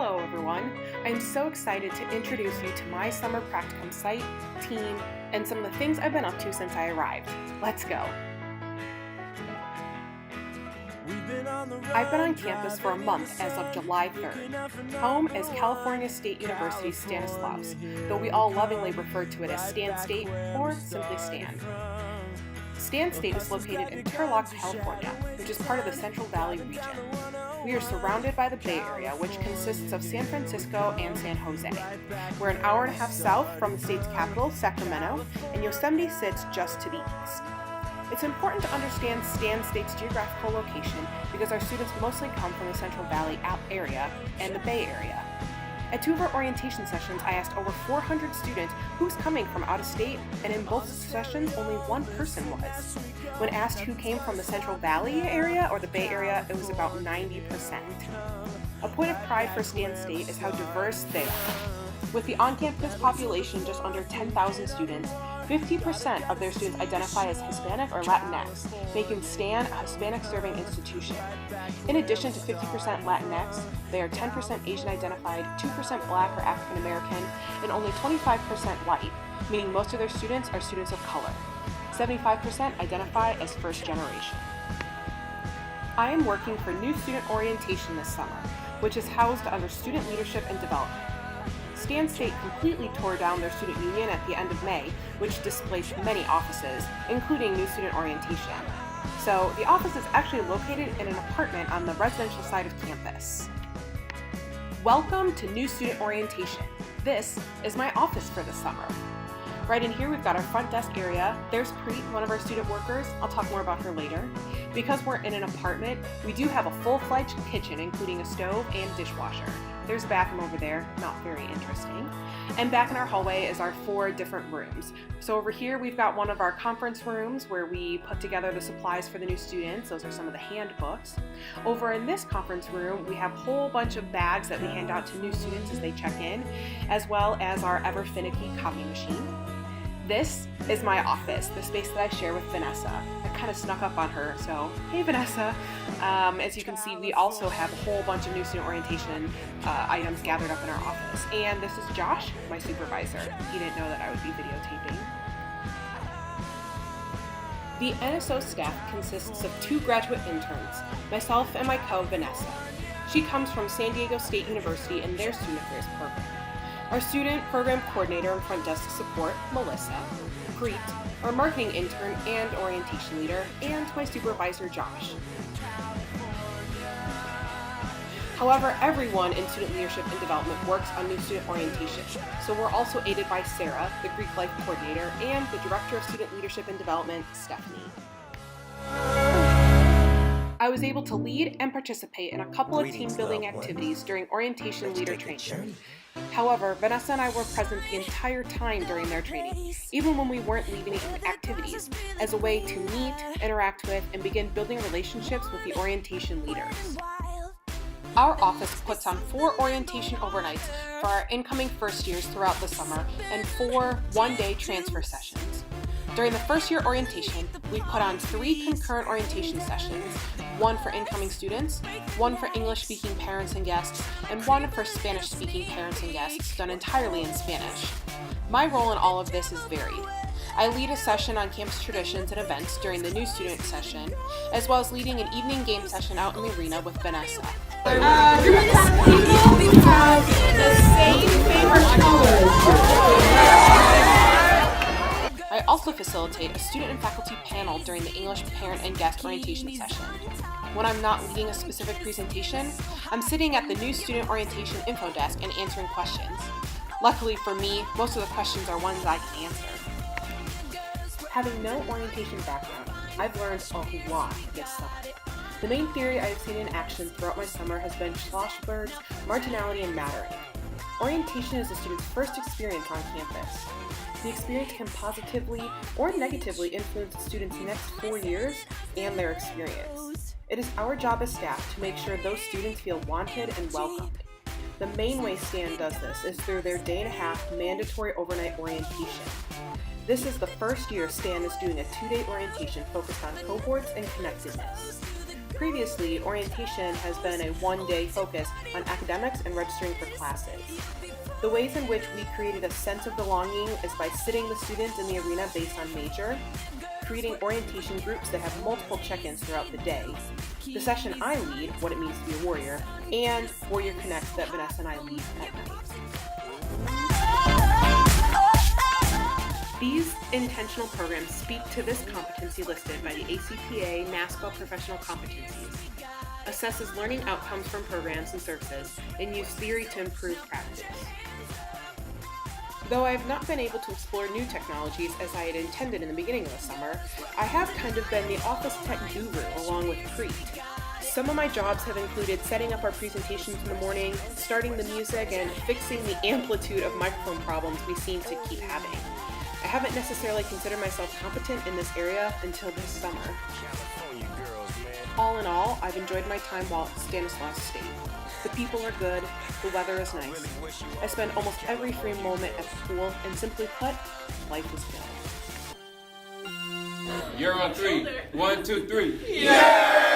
Hello everyone! I'm so excited to introduce you to my summer practicum site, team, and some of the things I've been up to since I arrived. Let's go! I've been on campus for a month as of July 3rd. Home is California State University Stanislaus, though we all lovingly refer to it as Stan State or simply Stan. Stan State is located in Turlock, California, which is part of the Central Valley region. We are surrounded by the Bay Area, which consists of San Francisco and San Jose. We're an hour and a half south from the state's capital, Sacramento, and Yosemite sits just to the east. It's important to understand Stan State's geographical location because our students mostly come from the Central Valley area and the Bay Area. At two of our orientation sessions, I asked over 400 students who's coming from out of state, and in both sessions, only one person was. When asked who came from the Central Valley area or the Bay Area, it was about 90%. A point of pride for Stan State is how diverse they are. With the on-campus population just under 10,000 students, 50% of their students identify as Hispanic or Latinx, making Stan a Hispanic-serving institution. In addition to 50% Latinx, they are 10% Asian identified, 2% Black or African American, and only 25% white, meaning most of their students are students of color. 75% identify as first generation. I am working for New Student Orientation this summer, which is housed under Student Leadership and Development. Stan State completely tore down their student union at the end of May, which displaced many offices, including New Student Orientation. So the office is actually located in an apartment on the residential side of campus. Welcome to New Student Orientation. This is my office for the summer. Right in here we've got our front desk area. There's Preet, one of our student workers. I'll talk more about her later. Because we're in an apartment, we do have a full-fledged kitchen, including a stove and dishwasher. There's a bathroom over there, not very interesting. And back in our hallway is our 4 different rooms. So over here we've got one of our conference rooms where we put together the supplies for the new students. Those are some of the handbooks. Over in this conference room, we have a whole bunch of bags that we hand out to new students as they check in, as well as our ever finicky copy machine. This is my office, the space that I share with Vanessa. I kind of snuck up on her, so hey Vanessa. As you can see, we also have a whole bunch of new student orientation items gathered up in our office. And this is Josh, my supervisor. He didn't know that I would be videotaping. The NSO staff consists of 2 graduate interns, myself and my co, Vanessa. She comes from San Diego State University in their student affairs program. Our student program coordinator and front desk support, Melissa, Preet, our marketing intern and orientation leader, and my supervisor, Josh. However, everyone in student leadership and development works on new student orientation, so we're also aided by Sarah, the Greek life coordinator, and the director of student leadership and development, Stephanie. I was able to lead and participate in a couple of team-building activities during orientation leader training. However, Vanessa and I were present the entire time during their training, even when we weren't leading activities, as a way to meet, interact with, and begin building relationships with the orientation leaders. Our office puts on 4 orientation overnights for our incoming first years throughout the summer and 4 one-day transfer sessions. During the first year orientation, we put on 3 concurrent orientation sessions, 1 for incoming students, 1 for English-speaking parents and guests, and 1 for Spanish-speaking parents and guests, done entirely in Spanish. My role in all of this is varied. I lead a session on campus traditions and events during the new student session, as well as leading an evening game session out in the arena with Vanessa. We have the same favorite colors. I also facilitate a student and faculty panel during the English parent and guest orientation session. When I'm not leading a specific presentation, I'm sitting at the new student orientation info desk and answering questions. Luckily for me, most of the questions are ones I can answer. Having no orientation background, I've learned a lot this summer. The main theory I have seen in action throughout my summer has been Schlossberg's marginality and mattering. Orientation is a student's first experience on campus. The experience can positively or negatively influence the students' next 4 years and their experience. It is our job as staff to make sure those students feel wanted and welcomed. The main way STAN does this is through their day-and-a-half mandatory overnight orientation. This is the first year STAN is doing a 2-day orientation focused on cohorts and connectedness. Previously, orientation has been a one-day focus on academics and registering for classes. The ways in which we created a sense of belonging is by sitting the students in the arena based on major, creating orientation groups that have multiple check-ins throughout the day, the session I lead, What It Means to Be a Warrior, and Warrior Connect that Vanessa and I lead at night. These intentional programs speak to this competency listed by the ACPA NASPA Professional Competencies, assesses learning outcomes from programs and services, and use theory to improve practice. Though I have not been able to explore new technologies as I had intended in the beginning of the summer, I have kind of been the office tech guru along with Preet. Some of my jobs have included setting up our presentations in the morning, starting the music, and fixing the amplitude of microphone problems we seem to keep having. I haven't necessarily considered myself competent in this area until this summer. All in all, I've enjoyed my time while at Stanislaus State. The people are good, the weather is nice. I spend almost every free moment at the pool, and simply put, life is good. You're on 3. 1, 2, 3. Yeah!